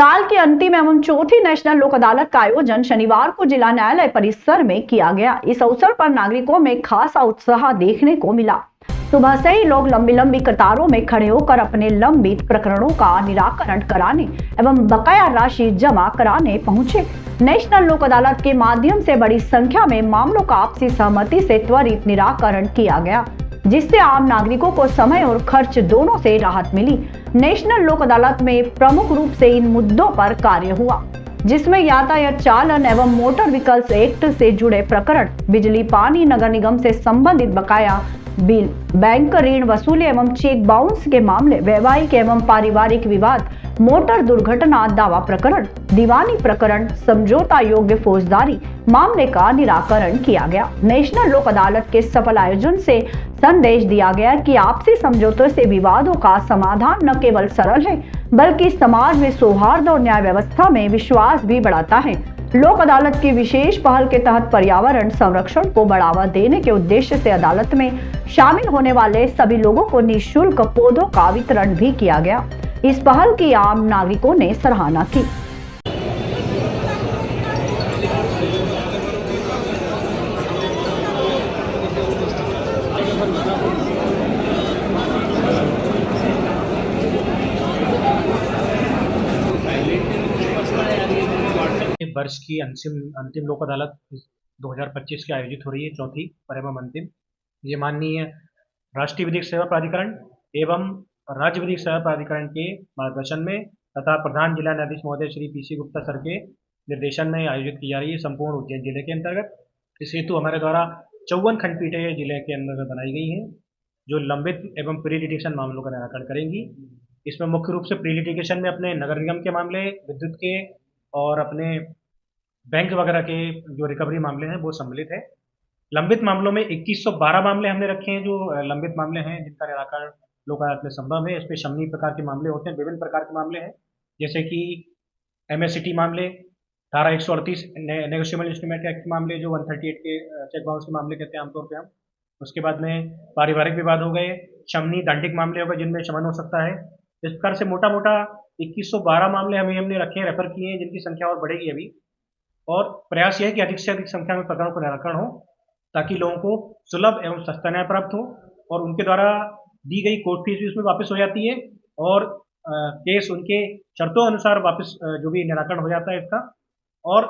साल की अंतिम एवं चौथी नेशनल लोक अदालत का आयोजन शनिवार को जिला न्यायालय परिसर में किया गया। इस अवसर पर नागरिकों में खासा उत्साह देखने को मिला। सुबह से ही लोग लंबी लंबी कतारों में खड़े होकर अपने लंबित प्रकरणों का निराकरण कराने एवं बकाया राशि जमा कराने पहुंचे। नेशनल लोक अदालत के माध्यम से बड़ी संख्या में मामलों का आपसी सहमति से त्वरित निराकरण किया गया, जिससे आम नागरिकों को समय और खर्च दोनों से राहत मिली। नेशनल लोक अदालत में प्रमुख रूप से इन मुद्दों पर कार्य हुआ, जिसमें यातायात चालन एवं मोटर व्हीकल्स एक्ट से जुड़े प्रकरण, बिजली पानी नगर निगम से संबंधित बकाया बिल, बैंक ऋण वसूली एवं चेक बाउंस के मामले, वैवाहिक एवं पारिवारिक विवाद, मोटर दुर्घटना दावा प्रकरण, दीवानी प्रकरण, समझौता योग्य फौजदारी मामले का निराकरण किया गया। नेशनल लोक अदालत के सफल आयोजन से संदेश दिया गया कि आपसी समझौतों से विवादों का समाधान न केवल सरल है, बल्कि समाज में सौहार्द और न्याय व्यवस्था में विश्वास भी बढ़ाता है। लोक अदालत की विशेष पहल के तहत पर्यावरण संरक्षण को बढ़ावा देने के उद्देश्य से अदालत में शामिल होने वाले सभी लोगों को निःशुल्क पौधों का वितरण भी किया गया। इस पहल की आम नागरिकों ने सराहना की। वर्ष की अंतिम लोक अदालत 2025 की आयोजित हो रही है, चौथी और एवं अंतिम। ये माननीय राष्ट्रीय विधिक सेवा प्राधिकरण एवं राज्य विधिक सेवा प्राधिकरण के मार्गदर्शन में तथा प्रधान जिला न्यायाधीश महोदय श्री पीसी गुप्ता सर के निर्देशन में आयोजित की जा रही है संपूर्ण उज्जैन जिले के अंतर्गत। इस हेतु हमारे द्वारा 54 खंडपीठें जिले के अंतर्गत बनाई गई हैं, जो लंबित एवं प्री लिटिगेशन मामलों का निराकरण करेंगी। इसमें मुख्य रूप से प्री लिटिगेशन में अपने नगर निगम के मामले, विद्युत के और अपने बैंक वगैरह के जो रिकवरी मामले हैं वो सम्मिलित है। लंबित मामलों में 2112 मामले हमने रखे हैं, जो लंबित मामले हैं जिनका निराकरण लोक अदालत में संभव है। इस पर शमनी प्रकार के मामले होते हैं, विभिन्न प्रकार के मामले हैं, जैसे कि MSCT मामले, धारा 138 नेगोशिएबल इंस्ट्रूमेंट एक्ट मामले, जो 138 के चेक बाउंस के मामले कहते हैं आमतौर पर हम। उसके बाद में पारिवारिक विवाद हो गए, शमनी दंडिक मामले हो गए जिनमें शमन हो सकता है। इस प्रकार से मोटा मोटा 2112 मामले हमने रखे हैं, रेफर किए हैं, जिनकी संख्या और बढ़ेगी अभी। और प्रयास यह है कि अधिक से अधिक संख्या में प्रकरणों का निराकरण हो, ताकि लोगों को सुलभ एवं सस्ता न्याय प्राप्त हो और उनके द्वारा दी गई कोर्ट फीस भी उसमें वापस हो जाती है और केस उनके शर्तों अनुसार वापस जो भी निराकरण हो जाता है इसका, और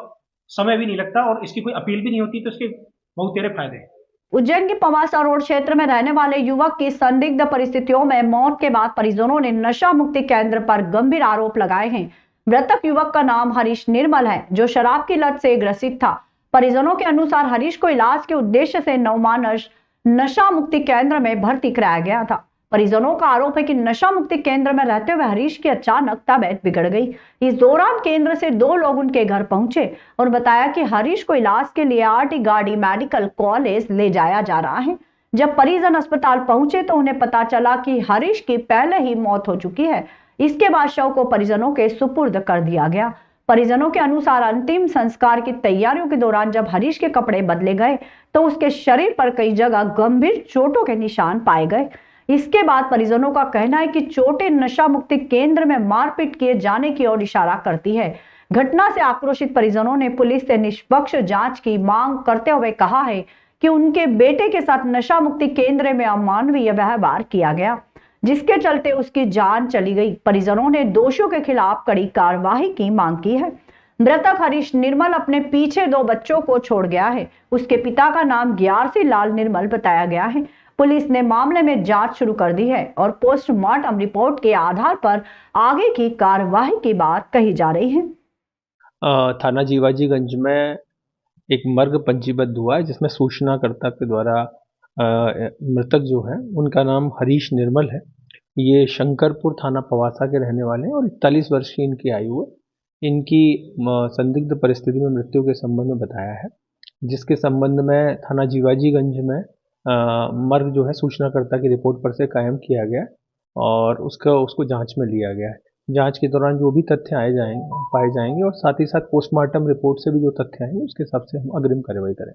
समय भी नहीं लगता और इसकी कोई अपील भी नहीं होती, तो इसके बहुत सारे फायदे हैं। उज्जैन के पवासा रोड क्षेत्र में रहने वाले युवक की संदिग्ध परिस्थितियों में मौत के बाद परिजनों ने नशा मुक्ति केंद्र पर गंभीर आरोप लगाए हैं। मृतक युवक का नाम हरीश निर्मल है, जो शराब की लत से ग्रसित था। परिजनों के अनुसार हरीश को इलाज के उद्देश्य से नवमानस नशा मुक्ति केंद्र में भर्ती कराया गया था। परिजनों का आरोप है कि नशा मुक्ति केंद्र में रहते हुए हरीश की अचानक तबीयत बिगड़ गई। इस दौरान केंद्र से 2 लोग उनके घर पहुंचे और बताया कि हरीश को इलाज के लिए आरटी गाड़ी मेडिकल कॉलेज ले जाया जा रहा है। जब परिजन अस्पताल पहुंचे तो उन्हें पता चला कि हरीश की पहले ही मौत हो चुकी है। इसके बाद शव को परिजनों के सुपुर्द कर दिया गया। परिजनों के अनुसार अंतिम संस्कार की तैयारियों के दौरान जब हरीश के कपड़े बदले गए तो उसके शरीर पर कई जगह गंभीर चोटों के निशान पाए गए। इसके बाद परिजनों का कहना है कि चोटें नशा मुक्ति केंद्र में मारपीट किए जाने की ओर इशारा करती है। घटना से आक्रोशित परिजनों ने पुलिस से निष्पक्ष जांच की मांग करते हुए कहा है कि उनके बेटे के साथ नशा मुक्ति केंद्र में अमानवीय व्यवहार किया गया, जिसके चलते उसकी जान चली गई। परिजनों ने दोषियों के खिलाफ कड़ी कार्रवाई की मांग की है। मृतक हरीश निर्मल अपने पीछे 2 बच्चों को छोड़ गया है। उसके पिता का नाम ग्यारसी लाल निर्मल बताया गया है। पुलिस ने मामले में जांच शुरू कर दी है और पोस्टमार्टम रिपोर्ट के आधार पर आगे की कार्रवाई की बात कही जा रही है। थाना जीवाजीगंज में एक मर्ग पंजीबद्ध हुआ है, जिसमें सूचनाकर्ता के द्वारा मृतक जो है उनका नाम हरीश निर्मल है। ये शंकरपुर थाना पवासा के रहने वाले हैं और 41 वर्ष की इनकी आयु है। इनकी संदिग्ध परिस्थिति में मृत्यु के संबंध में बताया है, जिसके संबंध में थाना जीवाजीगंज में मर्ग जो है सूचनाकर्ता की रिपोर्ट पर से कायम किया गया और उसको जांच में लिया गया है। जांच के दौरान जो भी तथ्य पाए जाएंगे और साथ ही साथ पोस्टमार्टम रिपोर्ट से भी जो तथ्य आएंगे उसके हिसाब से हम अग्रिम कार्रवाई करें।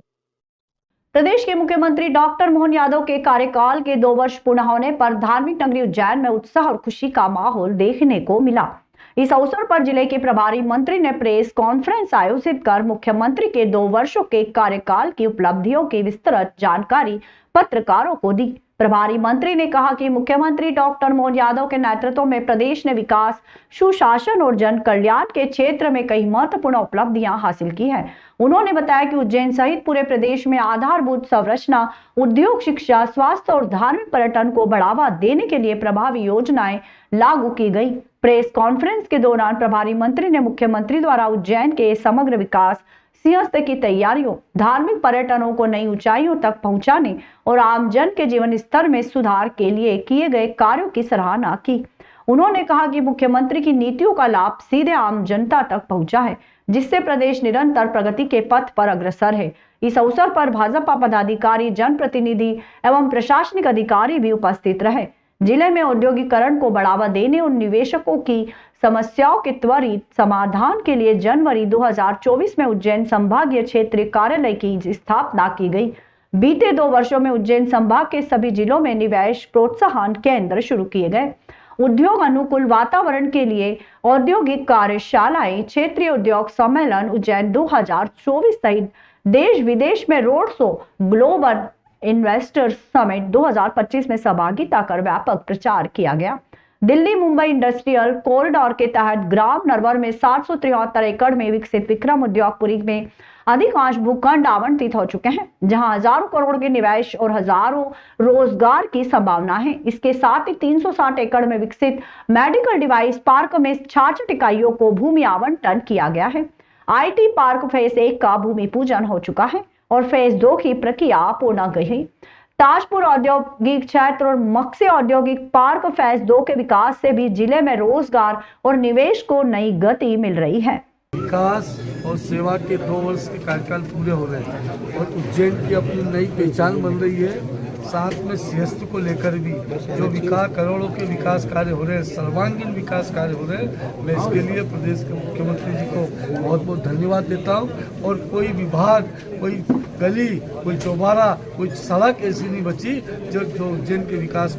प्रदेश के मुख्यमंत्री डॉक्टर मोहन यादव के कार्यकाल के 2 वर्ष पूर्ण होने पर धार्मिक नगरी उज्जैन में उत्साह और खुशी का माहौल देखने को मिला। इस अवसर पर जिले के प्रभारी मंत्री ने प्रेस कॉन्फ्रेंस आयोजित कर मुख्यमंत्री के 2 वर्षों के कार्यकाल की उपलब्धियों की विस्तृत जानकारी पत्रकारों को दी। प्रभारी मंत्री ने कहा कि मुख्यमंत्री डॉक्टर मोहन यादव के नेतृत्व में प्रदेश ने विकास, सुशासन और जन कल्याण के क्षेत्र में कई महत्वपूर्ण उपलब्धियां हासिल की है। उन्होंने बताया कि उज्जैन सहित पूरे प्रदेश में आधारभूत संरचना, उद्योग, शिक्षा, स्वास्थ्य और धार्मिक पर्यटन को बढ़ावा देने के लिए प्रभावी योजनाएं लागू की गई। प्रेस कॉन्फ्रेंस के दौरान प्रभारी मंत्री ने मुख्यमंत्री द्वारा उज्जैन के समग्र विकास, सिंहस्थ की तैयारियों, धार्मिक पर्यटनों को नई ऊंचाइयों तक पहुंचाने और आमजन के जीवन स्तर में सुधार के लिए किए गए कार्यों की सराहना की। उन्होंने कहा कि मुख्यमंत्री की नीतियों का लाभ सीधे आम जनता तक पहुंचा है, जिससे प्रदेश निरंतर प्रगति के पथ पर अग्रसर है। इस अवसर पर भाजपा पदाधिकारी, जनप्रतिनिधि एवं प्रशासनिक अधिकारी भी उपस्थित रहे। जिले में औद्योगिकरण को बढ़ावा देने और निवेशकों की समस्याओं के त्वरित समाधान के लिए जनवरी 2024 में उज्जैन संभागीय क्षेत्रीय कार्यालय की स्थापना की गई। बीते 2 वर्षों में उज्जैन संभाग के सभी जिलों में निवेश प्रोत्साहन केंद्र शुरू किए गए। उद्योग अनुकूल वातावरण के लिए औद्योगिक कार्यशालाएं, क्षेत्रीय उद्योग सम्मेलन उज्जैन 2024 सहित देश विदेश में road show, global investors summit 2025 में सहभागिता कर व्यापक प्रचार किया गया। दिल्ली मुंबई इंडस्ट्रियल कॉरिडोर के तहत ग्राम नरवर में 773 एकड़ में विकसित विक्रम उद्योगपुरी में अधिकांश भूखंड आवंटित हो चुके हैं, जहां हजारों करोड़ के निवेश और हजारों रोजगार की संभावना है। इसके साथ ही 360 एकड़ में विकसित मेडिकल डिवाइस पार्क में 66 इकाइयों को भूमि आवंटन किया गया है। IT पार्क फेज 1 का भूमि पूजन हो चुका है और फेज 2 की प्रक्रिया पूर्ण गई है। ताजपुर औद्योगिक क्षेत्र और मक्सी औद्योगिक पार्क फेज 2 के विकास से भी जिले में रोजगार और निवेश को नई गति मिल रही है। विकास और सेवा के 2 वर्ष के कार्यकाल पूरे हो रहे हैं और उज्जैन की अपनी नई पहचान बन रही है। साथ में सिंहस्थ को लेकर भी जो विकास, करोड़ों के विकास कार्य हो रहे हैं, सर्वांगीण विकास कार्य हो रहे हैं, मैं इसके लिए प्रदेश के मुख्यमंत्री जी को बहुत बहुत धन्यवाद देता हूं। और कोई विभाग, कोई गली, कोई चौबारा, कोई सड़क ऐसी नहीं बची जो उज्जैन के विकास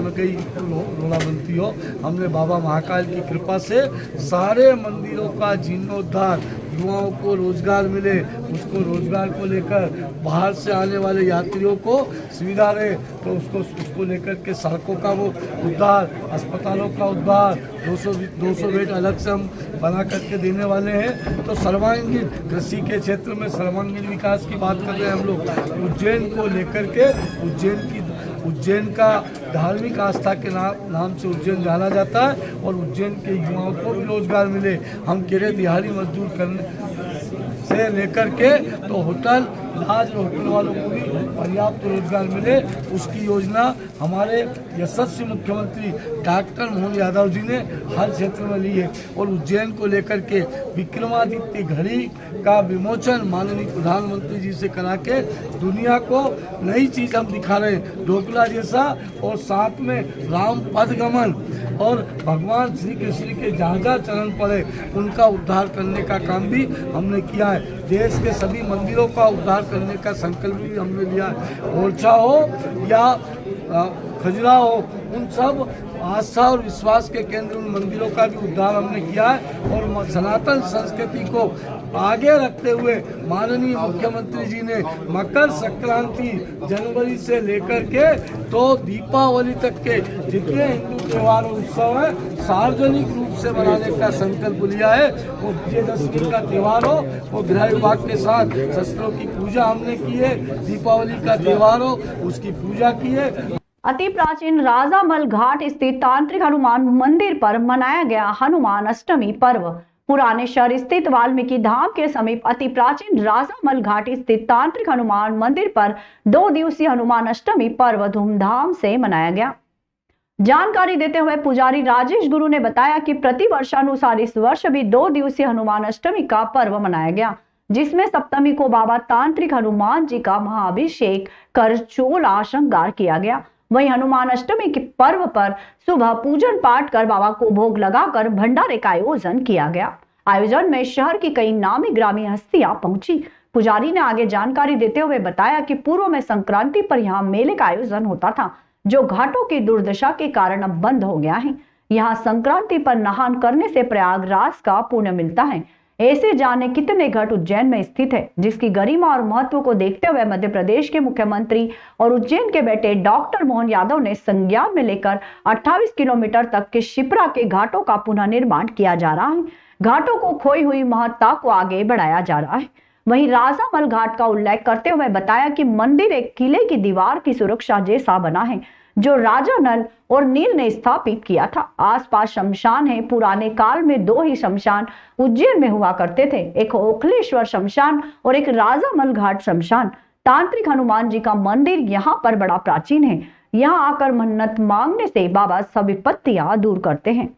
में कई रोड़ा बनती हो। हमने बाबा महाकाल की कृपा से सारे मंदिरों का जीर्णोद्धार, युवाओं को रोजगार मिले, उसको रोजगार को लेकर बाहर से आने वाले यात्रियों को सुविधा रहे, तो उसको लेकर के सड़कों का वो उद्धार, अस्पतालों का उद्धार, 200 बेड अलग से हम बना करके देने वाले हैं। तो सर्वांगीण कृषि के क्षेत्र में सर्वांगीण विकास की बात कर रहे हैं हम लोग। उज्जैन को लेकर के उज्जैन का धार्मिक आस्था के नाम से उज्जैन जाना जाता है और उज्जैन के युवाओं को भी रोजगार मिले। हम कह रहे दिहाड़ी मजदूर करने से लेकर के तो होटल होटल वालों को भी पर्याप्त रोजगार मिले, उसकी योजना हमारे यशस्वी मुख्यमंत्री डॉक्टर मोहन यादव जी ने हर क्षेत्र में ली है। और उज्जैन को लेकर के विक्रमादित्य घड़ी का विमोचन माननीय प्रधानमंत्री जी से करा के दुनिया को नई चीज हम दिखा रहे हैं, ढोकला जैसा। और साथ में राम पदगमन और भगवान श्री कृष्ण के जहाँ चरण पड़े उनका उद्धार करने का काम भी हमने किया है। देश के सभी मंदिरों का उद्धार करने का संकल्प भी हमने लिया है। ओरछा हो या खजुरा हो, उन सब आस्था और विश्वास के केंद्र उन मंदिरों का भी उद्धार हमने किया है। और सनातन संस्कृति को आगे रखते हुए माननीय मुख्यमंत्री जी ने मकर संक्रांति जनवरी से लेकर के तो दीपावली तक के जितने हिंदू त्योहार और उत्सव है सार्वजनिक रूप से मनाने का संकल्प लिया है। वो विजयदशमी का त्योहार हो, वो गृह विभाग के साथ शस्त्रों की पूजा हमने की है, दीपावली का त्योहार हो उसकी पूजा की है। अति प्राचीन राजामल घाट स्थित तांत्रिक हनुमान मंदिर पर मनाया गया हनुमान अष्टमी पर्व। पुराने शहर स्थित वाल्मीकि धाम के समीप अति प्राचीन राजामल घाट स्थित तांत्रिक हनुमान मंदिर पर 2 दिवसीय हनुमान अष्टमी पर्व धूमधाम से मनाया गया। जानकारी देते हुए पुजारी राजेश गुरु ने बताया कि प्रति वर्षानुसार इस वर्ष भी 2 दिवसीय हनुमान अष्टमी का पर्व मनाया गया, जिसमें सप्तमी को बाबा तांत्रिक हनुमान जी का महाअभिषेक कर चोला श्रृंगार किया गया। वहीं हनुमान अष्टमी के पर्व पर सुबह पूजन पाठ कर बाबा को भोग लगाकर भंडारे का आयोजन किया गया। आयोजन में शहर की कई नामी ग्रामीण हस्तियां पहुंची। पुजारी ने आगे जानकारी देते हुए बताया कि पूर्व में संक्रांति पर यहाँ मेले का आयोजन होता था, जो घाटों की दुर्दशा के कारण अब बंद हो गया है। यहाँ संक्रांति पर नहान करने से प्रयागराज का पुण्य मिलता है। ऐसे जाने कितने घाट उज्जैन में स्थित है, जिसकी गरिमा और महत्व को देखते हुए मध्य प्रदेश के मुख्यमंत्री और उज्जैन के बेटे डॉक्टर मोहन यादव ने संज्ञान में लेकर 28 किलोमीटर तक के शिप्रा के घाटों का पुनः निर्माण किया जा रहा है। घाटों को खोई हुई महत्ता को आगे बढ़ाया जा रहा है। वहीं राजामल घाट का उल्लेख करते हुए बताया कि मंदिर एक किले की दीवार की सुरक्षा जैसा बना है, जो राजा नल और नील ने स्थापित किया था। आसपास शमशान है। पुराने काल में 2 ही शमशान उज्जैन में हुआ करते थे, एक ओखलेश्वर शमशान और एक राजामल घाट शमशान। तांत्रिक हनुमान जी का मंदिर यहाँ पर बड़ा प्राचीन है। यहाँ आकर मन्नत मांगने से बाबा सब विपत्तियां दूर करते हैं।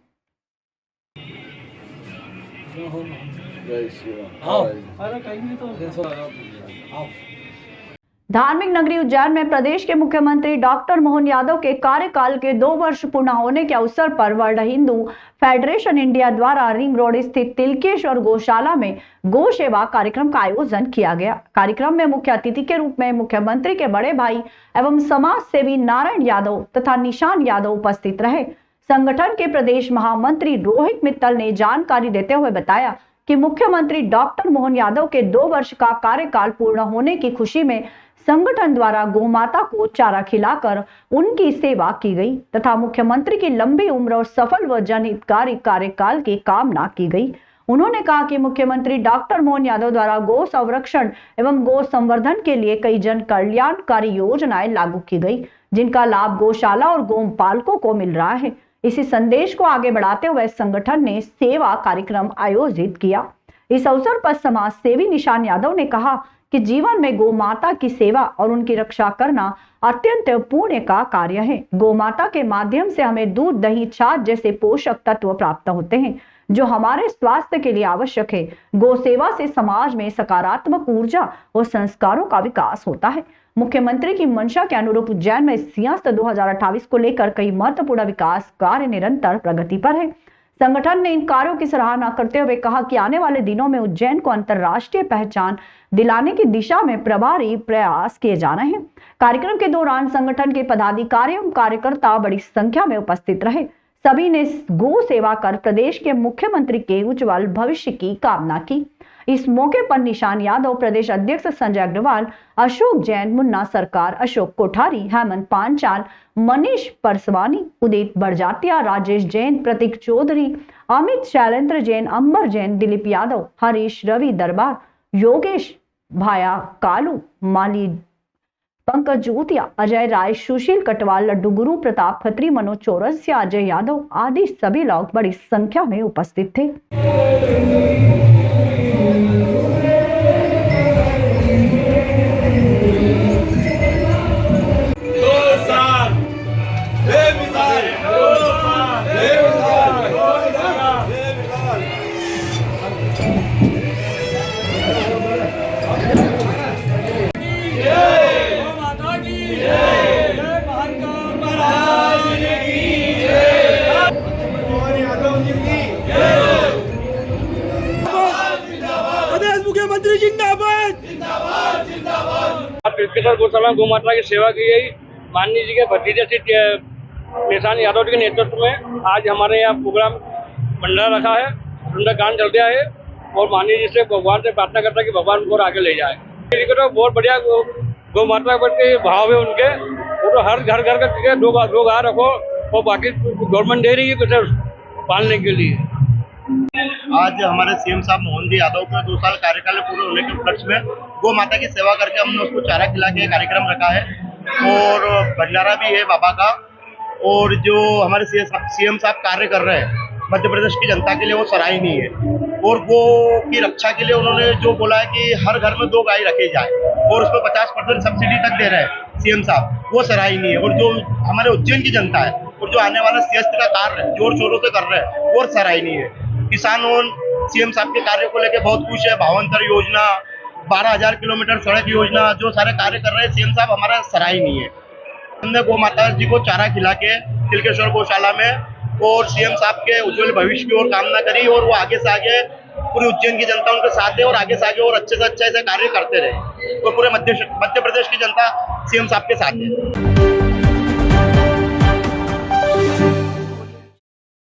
धार्मिक नगरी उज्जैन में प्रदेश के मुख्यमंत्री डॉक्टर मोहन यादव के कार्यकाल के 2 वर्ष पूर्ण होने के अवसर पर वर्ल्ड हिंदू फेडरेशन इंडिया द्वारा रिंग रोड स्थित तिलकेश्वर गौशाला में गौ सेवा कार्यक्रम का आयोजन किया गया। कार्यक्रम में मुख्य अतिथि के रूप में मुख्यमंत्री के बड़े भाई एवं समाज सेवी नारायण यादव तथा निशान यादव उपस्थित रहे। संगठन के प्रदेश महामंत्री रोहित मित्तल ने जानकारी देते हुए बताया कि मुख्यमंत्री डॉक्टर मोहन यादव के 2 वर्ष का कार्यकाल पूर्ण होने की खुशी में संगठन द्वारा गौमाता को चारा खिलाकर उनकी सेवा की गई तथा मुख्यमंत्री की लंबी उम्र और सफल व जनहितकारी कार्यकाल की कामना की गई। उन्होंने कहा कि मुख्यमंत्री डॉक्टर मोहन यादव द्वारा गौ संरक्षण एवं गौ संवर्धन के लिए कई जन कल्याणकारी योजनाएं लागू की गई, जिनका लाभ गौशाला और गौपालकों को मिल रहा है। इसी संदेश को आगे बढ़ाते हुए संगठन ने सेवा कार्यक्रम आयोजित किया। इस अवसर पर समाज सेवी निशान यादव ने कहा कि जीवन में गौ माता की सेवा और उनकी रक्षा करना अत्यंत पुण्य का कार्य है। गौ माता के माध्यम से हमें दूध, दही, छाछ जैसे पोषक तत्व प्राप्त होते हैं, जो हमारे स्वास्थ्य के लिए आवश्यक है। गौ सेवा से समाज में सकारात्मक ऊर्जा और संस्कारों का विकास होता है। मुख्यमंत्री की मंशा के अनुरूप उज्जैन में सिंहस्थ 2028 को लेकर कई महत्वपूर्ण विकास कार्य निरंतर प्रगति पर है। संगठन ने इन कार्यों की सराहना करते हुए कहा कि आने वाले दिनों में उज्जैन को अंतर्राष्ट्रीय पहचान दिलाने की दिशा में प्रभावी प्रयास किए जा रहे हैं। कार्यक्रम के दौरान संगठन के पदाधिकारी एवं कार्यकर्ता बड़ी संख्या में उपस्थित रहे। सभी ने गौ सेवा कर प्रदेश के मुख्यमंत्री के उज्जवल भविष्य की कामना की। इस मौके पर निशान यादव, प्रदेश अध्यक्ष संजय अग्रवाल, अशोक जैन, मुन्ना सरकार, अशोक कोठारी, हेमंत पांचाल, मनीष परसवानी, उदित बड़जात्या, राजेश जैन, प्रतीक चौधरी, अमित शैलेंद्र जैन, अंबर जैन, दिलीप यादव, हरीश रवि दरबार, योगेश भाया कालू, माली पंकज जूतिया, अजय राय, सुशील कटवाल, लड्डू गुरु, प्रताप खत्री, मनोज चौरसिया, अजय यादव आदि सभी लोग बड़ी संख्या में उपस्थित थे। मुख्यमंत्री जिंदाबाद जिंदाबाद जिंदाबाद। तिलकेश्वर गौशाला गौ माता की सेवा की गई। माननीय जी के भतीजे श्री निशान यादव जी के नेतृत्व में आज हमारे यहाँ प्रोग्राम भंडारा रखा है। सुंदरकांड चल रहा है और माननीय जी से भगवान से प्रार्थना करता है कि भगवान उनको आगे ले जाए। तो बहुत बढ़िया गौ माता के भाव है उनके। वो तो हर घर घर का दो गाय रखो और बाकी गवर्नमेंट दे रही है कुछ पालने के लिए। आज हमारे सीएम साहब मोहन जी यादव के 2 साल कार्यकाल पूरे होने के उपलक्ष्य में गौ माता की सेवा करके हमने उसको चारा खिला के कार्यक्रम रखा है और भंडारा भी है बाबा का। और जो हमारे सीएम साहब कार्य कर रहे हैं मध्य प्रदेश की जनता के लिए वो सराहनीय है। और गौ की रक्षा के लिए उन्होंने जो बोला है कि हर घर में 2 गाय रखे जाए और उसमें 50% सब्सिडी तक दे रहे हैं सीएम साहब, वो सराहनीय है। और जो हमारे उज्जैन की जनता है और जो आने वाला सिंहस्थ का कार्य जोर शोरों से कर रहे हैं वो सराहनीय है। किसान और सीएम साहब के कार्य को लेकर बहुत खुश है। भावांतर योजना, 12,000 किलोमीटर सड़क योजना, जो सारे कार्य कर रहे हैं सीएम साहब हमारा सराहनीय है। हमने गौ माता जी को चारा खिला के तिलकेश्वर गौशाला में और सीएम साहब के उज्जवल भविष्य की ओर कामना करी और वो आगे से आगे पूरी उज्जैन की जनता उनके साथ है और आगे से आगे और अच्छे से अच्छे ऐसे कार्य करते रहे। तो पूरे मध्य प्रदेश की जनता सीएम साहब के साथ है।